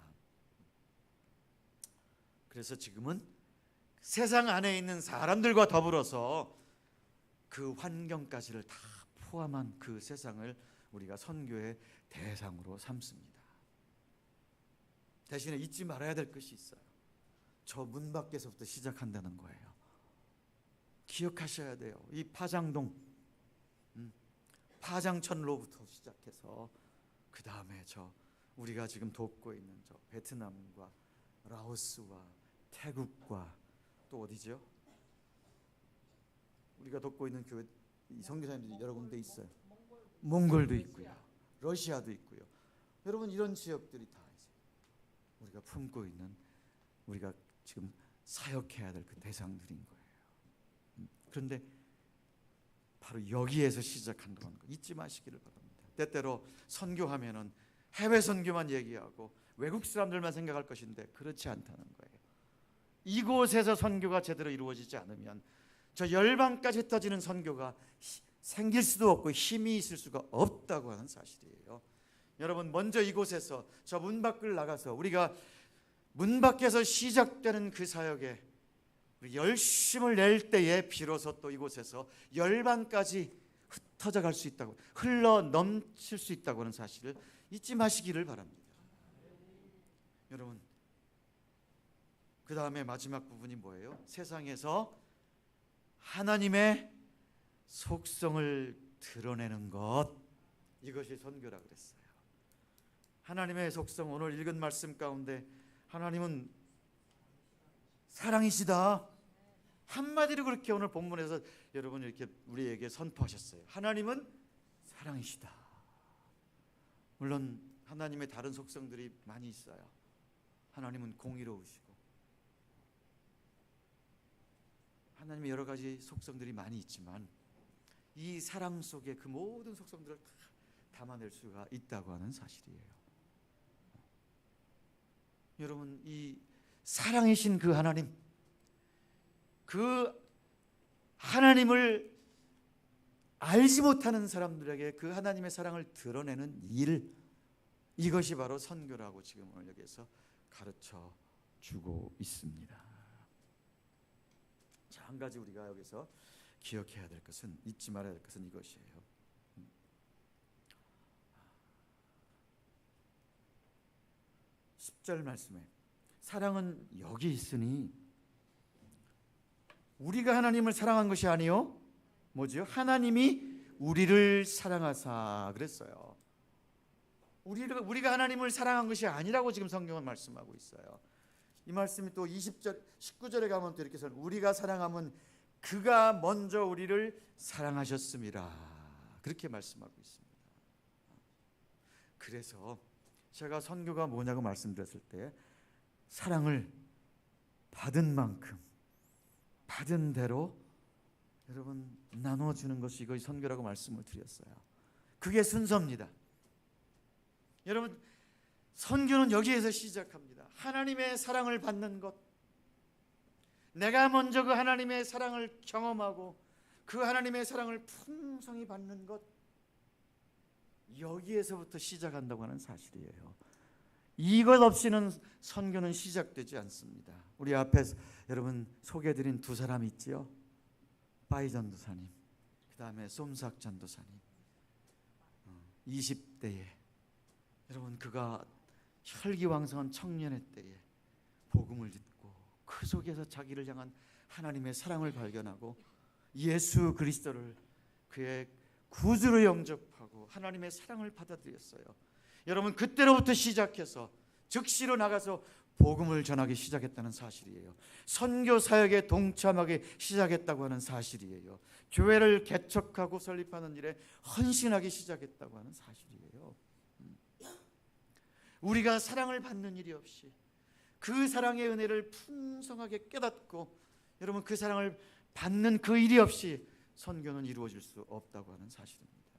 그래서 지금은 세상 안에 있는 사람들과 더불어서 그 환경까지를 다 포함한 그 세상을 우리가 선교의 대상으로 삼습니다. 대신에 잊지 말아야 될 것이 있어요. 저 문 밖에서부터 시작한다는 거예요. 기억하셔야 돼요. 이 파장동, 파장천로부터 시작해서 그 다음에 저 우리가 지금 돕고 있는 저 베트남과 라오스와 태국과 또 어디죠? 우리가 돕고 있는 교회, 이 선교사님들이 여러 군데 있어요. 몽골도 있고요, 러시아도 있고요. 여러분 이런 지역들이 다 이제 우리가 품고 있는, 우리가 지금 사역해야 될 그 대상들인 거예요. 그런데 바로 여기에서 시작한다는 거 잊지 마시기를 바랍니다. 때때로 선교하면은 해외 선교만 얘기하고 외국 사람들만 생각할 것인데 그렇지 않다는 거예요. 이곳에서 선교가 제대로 이루어지지 않으면 저 열방까지 흩어지는 선교가 생길 수도 없고 힘이 있을 수가 없다고 하는 사실이에요. 여러분 먼저 이곳에서 저 문 밖을 나가서 우리가 문 밖에서 시작되는 그 사역에 우리 열심을 낼 때에 비로소 또 이곳에서 열방까지 흩어져 갈 수 있다고, 흘러 넘칠 수 있다고 하는 사실을 잊지 마시기를 바랍니다. 여러분 그 다음에 마지막 부분이 뭐예요? 세상에서 하나님의 속성을 드러내는 것, 이것이 선교라 그랬어요. 하나님의 속성, 오늘 읽은 말씀 가운데 하나님은 사랑이시다. 한마디로 그렇게 오늘 본문에서 여러분 이렇게 우리에게 선포하셨어요. 하나님은 사랑이시다. 물론 하나님의 다른 속성들이 많이 있어요. 하나님은 공의로우시고 하나님의 여러 가지 속성들이 많이 있지만 이 사랑 속에 그 모든 속성들을 다 담아낼 수가 있다고 하는 사실이에요. 여러분, 이 사랑이신 그 하나님, 그 하나님을 알지 못하는 사람들에게 그 하나님의 사랑을 드러내는 일, 이것이 바로 선교라고 지금 오늘 여기에서 가르쳐 주고 있습니다. 자, 한 가지 우리가 여기서 기억해야 될 것은, 잊지 말아야 될 것은 이것이에요. 10절 말씀에 사랑은 여기 있으니 우리가 하나님을 사랑한 것이 아니요 뭐지요? 하나님이 우리를 사랑하사 그랬어요. 우리가 하나님을 사랑한 것이 아니라고 지금 성경은 말씀하고 있어요. 이 말씀이 또 20절 19절에 가면 또 이렇게 써 우리가 사랑함은 그가 먼저 우리를 사랑하셨음이라 그렇게 말씀하고 있습니다. 그래서 제가 선교가 뭐냐고 말씀드렸을 때 사랑을 받은 만큼 받은 대로 여러분 나눠주는 것이 이것이 선교라고 말씀을 드렸어요. 그게 순서입니다. 여러분 선교는 여기에서 시작합니다. 하나님의 사랑을 받는 것, 내가 먼저 그 하나님의 사랑을 경험하고 그 하나님의 사랑을 풍성히 받는 것, 여기에서부터 시작한다고 하는 사실이에요. 이것 없이는 선교는 시작되지 않습니다. 우리 앞에 여러분 소개해드린 두 사람 있지요? 빠이 전도사님, 그 다음에 쏨삭 전도사님. 20대에 여러분 그가 혈기왕성한 청년의 때에 복음을 듣고 그 속에서 자기를 향한 하나님의 사랑을 발견하고 예수 그리스도를 그의 구주로 영접하고 하나님의 사랑을 받아들였어요. 여러분 그때로부터 시작해서 즉시로 나가서 복음을 전하기 시작했다는 사실이에요. 선교 사역에 동참하기 시작했다고 하는 사실이에요. 교회를 개척하고 설립하는 일에 헌신하기 시작했다고 하는 사실이에요. 우리가 사랑을 받는 일이 없이 그 사랑의 은혜를 풍성하게 깨닫고 여러분 그 사랑을 받는 그 일이 없이 선교는 이루어질 수 없다고 하는 사실입니다.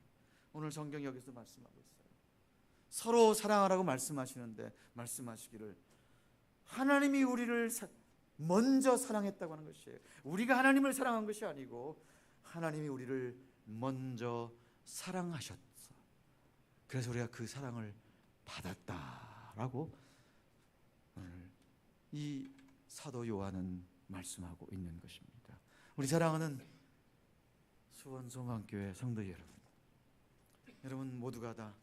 오늘 성경 여기서 말씀하고 있어요. 서로 사랑하라고 말씀하시는데 말씀하시기를 하나님이 우리를 먼저 사랑했다고 하는 것이에요. 우리가 하나님을 사랑한 것이 아니고 하나님이 우리를 먼저 사랑하셨어. 그래서 우리가 그 사랑을 받았다라고 오늘 이 사도 요한은 말씀하고 있는 것입니다. 우리 사랑하는 수원송강교회 성도 여러분, 여러분 모두가 다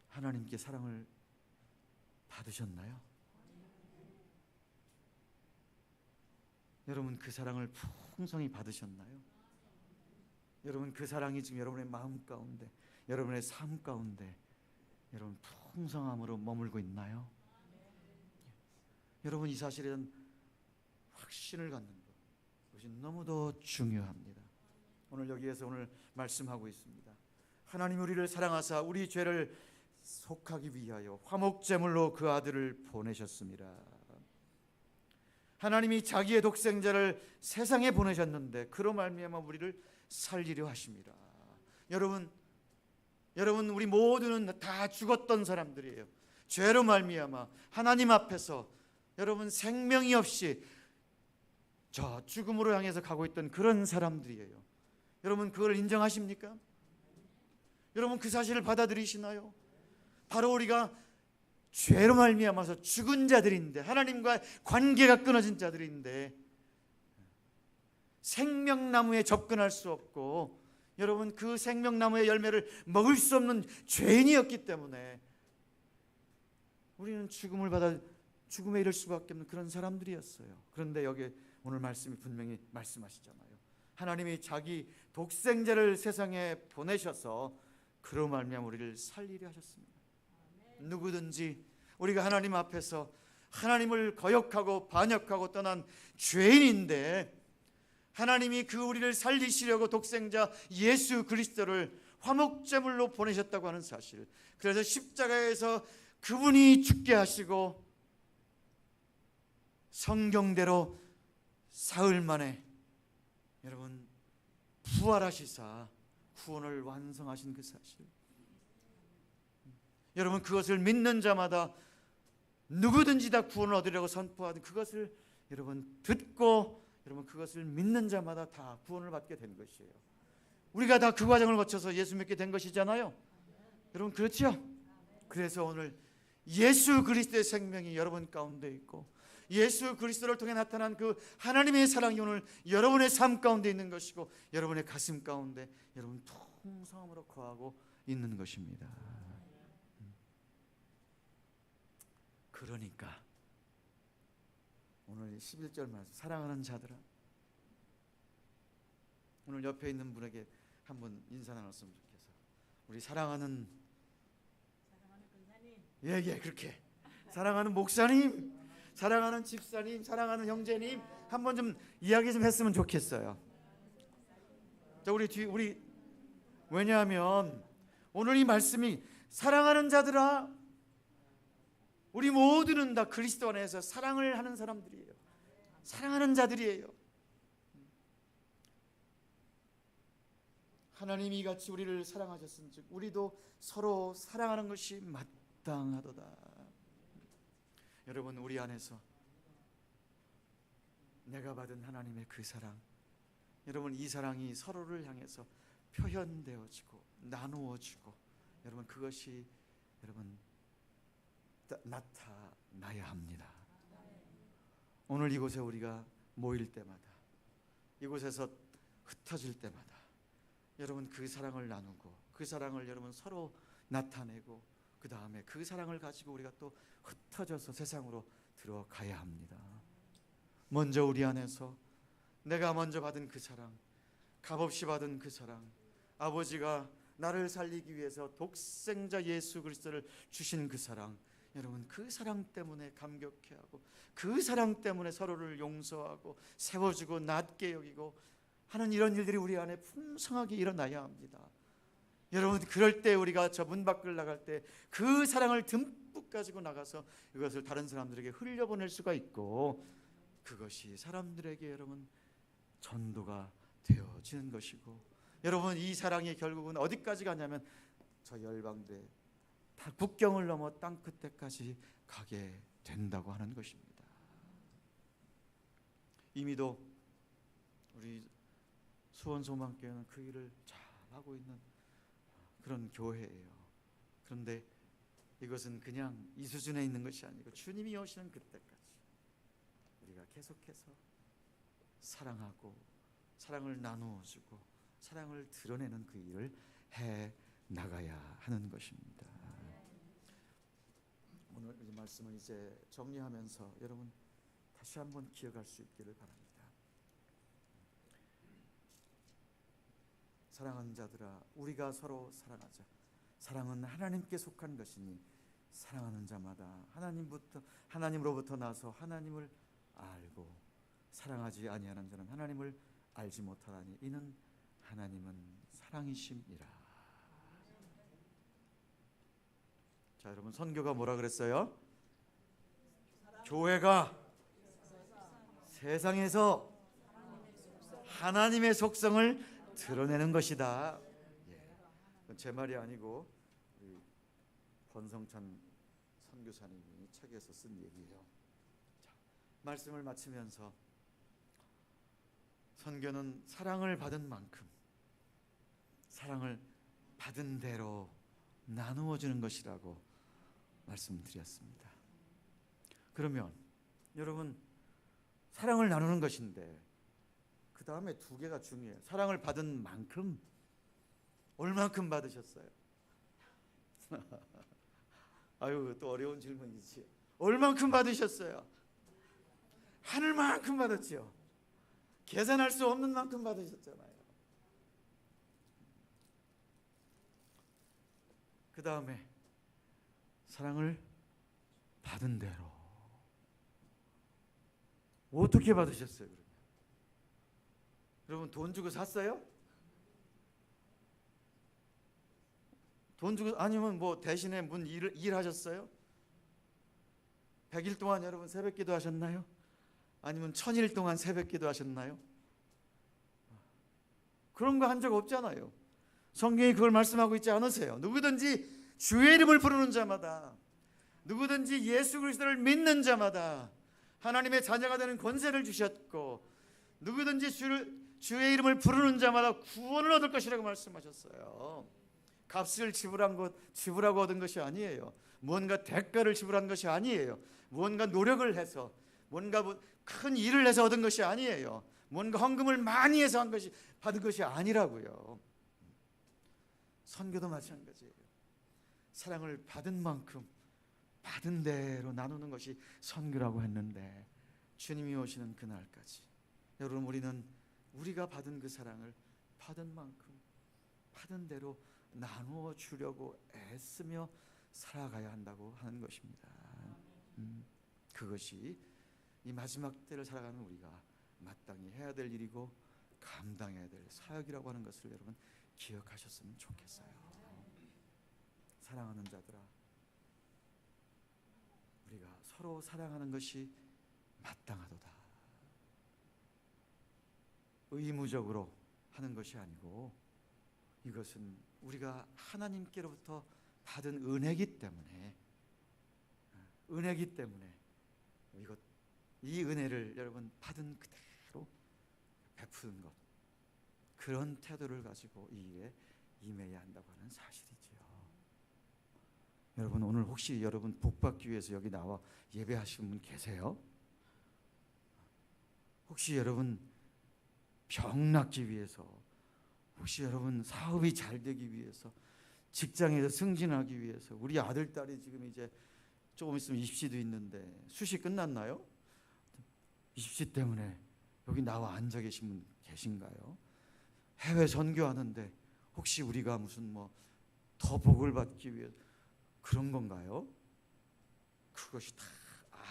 하나님께 사랑을 받으셨나요? 여러분 그 사랑을 풍성히 받으셨나요? 여러분 그 사랑이 지금 여러분의 마음 가운데, 여러분의 삶 가운데 여러분 풍성함으로 머물고 있나요? 여러분 이 사실에 대한 확신을 갖는 것, 그것이 너무도 중요합니다. 오늘 여기에서 오늘 말씀하고 있습니다. 하나님 우리를 사랑하사 우리 죄를 속하기 위하여 화목제물로 그 아들을 보내셨습니다. 하나님이 자기의 독생자를 세상에 보내셨는데 그로 말미암아 우리를 살리려 하십니다. 여러분 우리 모두는 다 죽었던 사람들이에요. 죄로 말미암아 하나님 앞에서 여러분 생명이 없이 저 죽음으로 향해서 가고 있던 그런 사람들이에요. 여러분 그걸 인정하십니까? 여러분 그 사실을 받아들이시나요? 바로 우리가 죄로 말미암아서 죽은 자들인데, 하나님과 관계가 끊어진 자들인데 생명나무에 접근할 수 없고 여러분 그 생명나무의 열매를 먹을 수 없는 죄인이었기 때문에 우리는 죽음에 이를 수밖에 없는 그런 사람들이었어요. 그런데 여기 오늘 말씀이 분명히 말씀하시잖아요. 하나님이 자기 독생자를 세상에 보내셔서 그로 말미암아 우리를 살리려 하셨습니다. 누구든지 우리가 하나님 앞에서 하나님을 거역하고 반역하고 떠난 죄인인데 하나님이 그 우리를 살리시려고 독생자 예수 그리스도를 화목제물로 보내셨다고 하는 사실, 그래서 십자가에서 그분이 죽게 하시고 성경대로 사흘 만에 여러분 부활하시사 구원을 완성하신 그 사실, 여러분 그것을 믿는 자마다 누구든지 다 구원을 얻으려고 선포하는 그것을 여러분 듣고 여러분 그것을 믿는 자마다 다 구원을 받게 된 것이에요. 우리가 다 그 과정을 거쳐서 예수 믿게 된 것이잖아요. 여러분 그렇죠? 그래서 오늘 예수 그리스도의 생명이 여러분 가운데 있고 예수 그리스도를 통해 나타난 그 하나님의 사랑이 오늘 여러분의 삶 가운데 있는 것이고 여러분의 가슴 가운데 여러분 통성으로 거하고 있는 것입니다. 그러니까 오늘 11절 말씀, 사랑하는 자들아, 오늘 옆에 있는 분에게 한번 인사 나눴으면 좋겠어. 우리 사랑하는 근사님, 그렇게 사랑하는 목사님, 사랑하는 집사님, 사랑하는 형제님, 한번 좀 이야기 좀 했으면 좋겠어요. 자, 우리 왜냐하면 오늘 이 말씀이 사랑하는 자들아, 우리 모두는 다 그리스도 안에서 사랑을 하는 사람들이에요. 사랑하는 자들이에요. 하나님이 이같이 우리를 사랑하셨은즉 우리도 서로 사랑하는 것이 마땅하도다. 여러분 우리 안에서 내가 받은 하나님의 그 사랑, 여러분 이 사랑이 서로를 향해서 표현되어지고 나누어지고 여러분 그것이 여러분 나타나야 합니다. 오늘 이곳에 우리가 모일 때마다 이곳에서 흩어질 때마다 여러분 그 사랑을 나누고 그 사랑을 여러분 서로 나타내고 그 다음에 그 사랑을 가지고 우리가 또 흩어져서 세상으로 들어가야 합니다. 먼저 우리 안에서 내가 먼저 받은 그 사랑, 값없이 받은 그 사랑, 아버지가 나를 살리기 위해서 독생자 예수 그리스도를 주신 그 사랑, 여러분 그 사랑 때문에 감격해하고 그 사랑 때문에 서로를 용서하고 세워주고 낮게 여기고 하는 이런 일들이 우리 안에 풍성하게 일어나야 합니다. 여러분 그럴 때 우리가 저 문 밖을 나갈 때 그 사랑을 듬뿍 가지고 나가서 이것을 다른 사람들에게 흘려보낼 수가 있고 그것이 사람들에게 여러분 전도가 되어지는 것이고 여러분 이 사랑이 결국은 어디까지 가냐면 저 열방들의 다 국경을 넘어 땅 끝에까지 가게 된다고 하는 것입니다. 이미도 우리 수원소망교회는 그 일을 잘하고 있는 그런 교회예요. 그런데 이것은 그냥 이 수준에 있는 것이 아니고 주님이 오시는 그때까지 우리가 계속해서 사랑하고 사랑을 나누어주고 사랑을 드러내는 그 일을 해 나가야 하는 것입니다. 오늘 이 말씀을 이제 정리하면서 여러분 다시 한번 기억할 수 있기를 바랍니다. 사랑하는 자들아, 우리가 서로 사랑하자. 사랑은 하나님께 속한 것이니 사랑하는 자마다 하나님으로부터 나서 하나님을 알고 사랑하지 아니하는 자는 하나님을 알지 못하나니 이는 하나님은 사랑이심이라. 자, 여러분 선교가 뭐라 그랬어요? 교회가 세상에서 하나님의 속성을 드러내는 것이다. 그건 제 말이 아니고 우리 권성찬 선교사님이 책에서 쓴 얘기예요. 자, 말씀을 마치면서 선교는 사랑을 받은 만큼 사랑을 받은 대로 나누어 주는 것이라고 말씀드렸습니다. 그러면 여러분 사랑을 나누는 것인데 그 다음에 두 개가 중요해요. 사랑을 받은 만큼 얼만큼 받으셨어요? 아유 또 어려운 질문이지. 얼만큼 받으셨어요? 하늘만큼 받았죠. 계산할 수 없는 만큼 받으셨잖아요. 그 다음에 사랑을 받은 대로. 어떻게 받으셨어요? 그러면? 여러분 돈 주고 샀어요? 돈 주고, 아니면 뭐 대신에 뭔 일하셨어요? 100일 동안 여러분 새벽기도 하셨나요? 아니면 1000일 동안 새벽기도 하셨나요? 그런 거 한 적 없잖아요. 성경이 그걸 말씀하고 있지 않으세요? 누구든지 주의 이름을 부르는 자마다, 누구든지 예수 그리스도를 믿는 자마다 하나님의 자녀가 되는 권세를 주셨고, 누구든지 주의 이름을 부르는 자마다 구원을 얻을 것이라고 말씀하셨어요. 값을 지불하고 얻은 것이 아니에요. 무언가 대가를 지불한 것이 아니에요. 무언가 노력을 해서, 뭔가 큰 일을 해서 얻은 것이 아니에요. 뭔가 헌금을 많이 해서 받은 것이 아니라고요. 선교도 마찬가지예요. 사랑을 받은 만큼 받은 대로 나누는 것이 선교라고 했는데, 주님이 오시는 그날까지 여러분, 우리는 우리가 받은 그 사랑을 받은 만큼 받은 대로 나누어 주려고 애쓰며 살아가야 한다고 하는 것입니다. 그것이 이 마지막 때를 살아가는 우리가 마땅히 해야 될 일이고 감당해야 될 사역이라고 하는 것을 여러분 기억하셨으면 좋겠어요. 사랑하는 자들아, 우리가 서로 사랑하는 것이 마땅하도다. 의무적으로 하는 것이 아니고, 이것은 우리가 하나님께로부터 받은 은혜이기 때문에, 이 은혜를 여러분 받은 그대로 베푸는 것, 그런 태도를 가지고 이 일에 임해야 한다고 하는 사실이지요. 여러분, 오늘 혹시 여러분 복받기 위해서 여기 나와 예배하시는 분 계세요? 혹시 여러분 병 낫기 위해서, 혹시 여러분 사업이 잘 되기 위해서, 직장에서 승진하기 위해서, 우리 아들 딸이 지금 이제 조금 있으면 입시도 있는데 수시 끝났나요? 입시 때문에 여기 나와 앉아 계신 분 계신가요? 해외 선교하는데 혹시 우리가 무슨 더 복을 받기 위해 그런 건가요? 그것이 다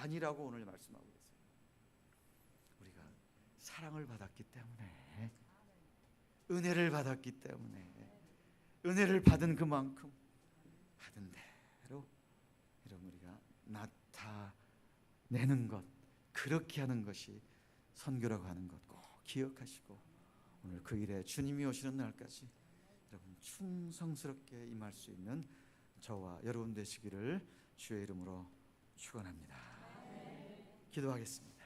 아니라고 오늘 말씀하고 있어요. 우리가 사랑을 받았기 때문에, 은혜를 받았기 때문에, 은혜를 받은 그만큼 받은 대로 이런 우리가 나타내는 것, 그렇게 하는 것이 선교라고 하는 것 꼭 기억하시고, 오늘 그 일에 주님이 오시는 날까지 여러분 충성스럽게 임할 수 있는 저와 여러분 되시기를 주의 이름으로 축원합니다. 기도하겠습니다.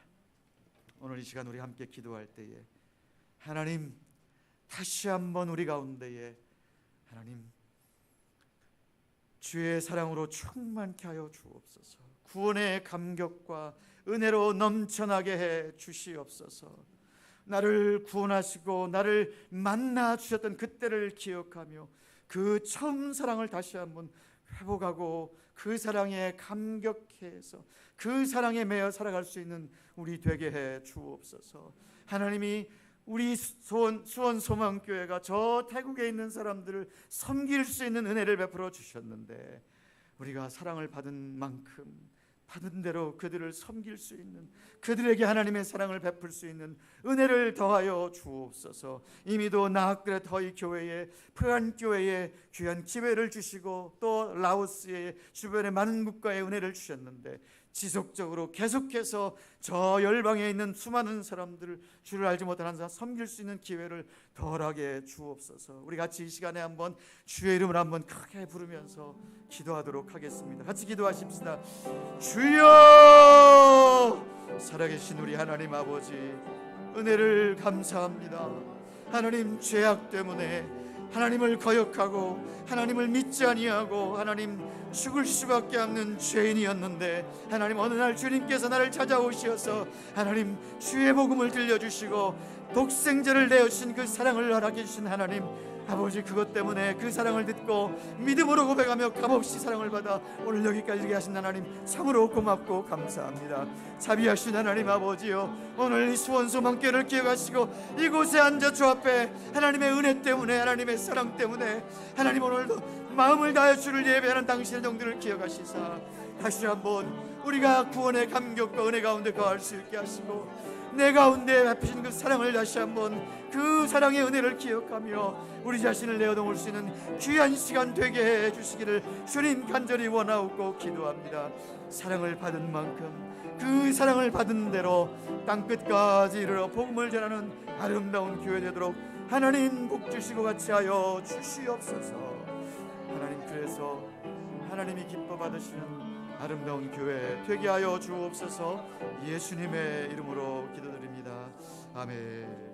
오늘 이 시간 우리 함께 기도할 때에 하나님, 다시 한번 우리 가운데에 하나님 주의 사랑으로 충만케 하여 주옵소서. 구원의 감격과 은혜로 넘쳐나게 해 주시옵소서. 나를 구원하시고 나를 만나 주셨던 그때를 기억하며 그 처음 사랑을 다시 한번 회복하고 그 사랑에 감격해서 그 사랑에 매여 살아갈 수 있는 우리 되게 해 주옵소서. 하나님이 우리 수원 소망교회가 저 태국에 있는 사람들을 섬길 수 있는 은혜를 베풀어 주셨는데, 우리가 사랑을 받은 만큼 받은 대로 그들을 섬길 수 있는, 그들에게 하나님의 사랑을 베풀 수 있는 은혜를 더하여 주옵소서. 이미도 나학그레 더이 교회에, 프안교회에 귀한 기회를 주시고 또 라오스의 주변의 많은 국가에 은혜를 주셨는데, 지속적으로 계속해서 저 열방에 있는 수많은 사람들을 주를 알지 못하는 사람 섬길 수 있는 기회를 덜하게 주옵소서. 우리 같이 이 시간에 한번 주의 이름을 한번 크게 부르면서 기도하도록 하겠습니다. 같이 기도하십시다. 주여, 살아계신 우리 하나님 아버지, 은혜를 감사합니다. 하나님, 죄악 때문에 하나님을 거역하고 하나님을 믿지 아니하고 하나님 죽을 수밖에 없는 죄인이었는데, 하나님 어느 날 주님께서 나를 찾아오셔서 하나님 주의 복음을 들려주시고 독생자를 내어주신 그 사랑을 허락해 주신 하나님 아버지, 그것 때문에 그 사랑을 듣고 믿음으로 고백하며 값없이 사랑을 받아 오늘 여기까지 이르게 하신 하나님 참으로 고맙고 감사합니다. 자비하신 하나님 아버지요, 오늘 이 수원소망교회를 기억하시고 이곳에 앉아 주 앞에 하나님의 은혜 때문에, 하나님의 사랑 때문에 하나님 오늘도 마음을 다해 주를 예배하는 당신의 종들을 기억하시사 다시 한번 우리가 구원의 감격과 은혜 가운데 거할 수 있게 하시고 내 가운데 베푸신 그 사랑을 다시 한번 그 사랑의 은혜를 기억하며 우리 자신을 내어놓을 수 있는 귀한 시간 되게 해 주시기를 주님 간절히 원하옵고 기도합니다. 사랑을 받은 만큼 그 사랑을 받은 대로 땅끝까지 이르러 복음을 전하는 아름다운 교회 되도록 하나님 복 주시고 같이 하여 주시옵소서. 하나님, 그래서 하나님이 기뻐 받으시는 아름다운 교회 되게 하여 주옵소서. 예수님의 이름으로 기도드립니다. 아멘.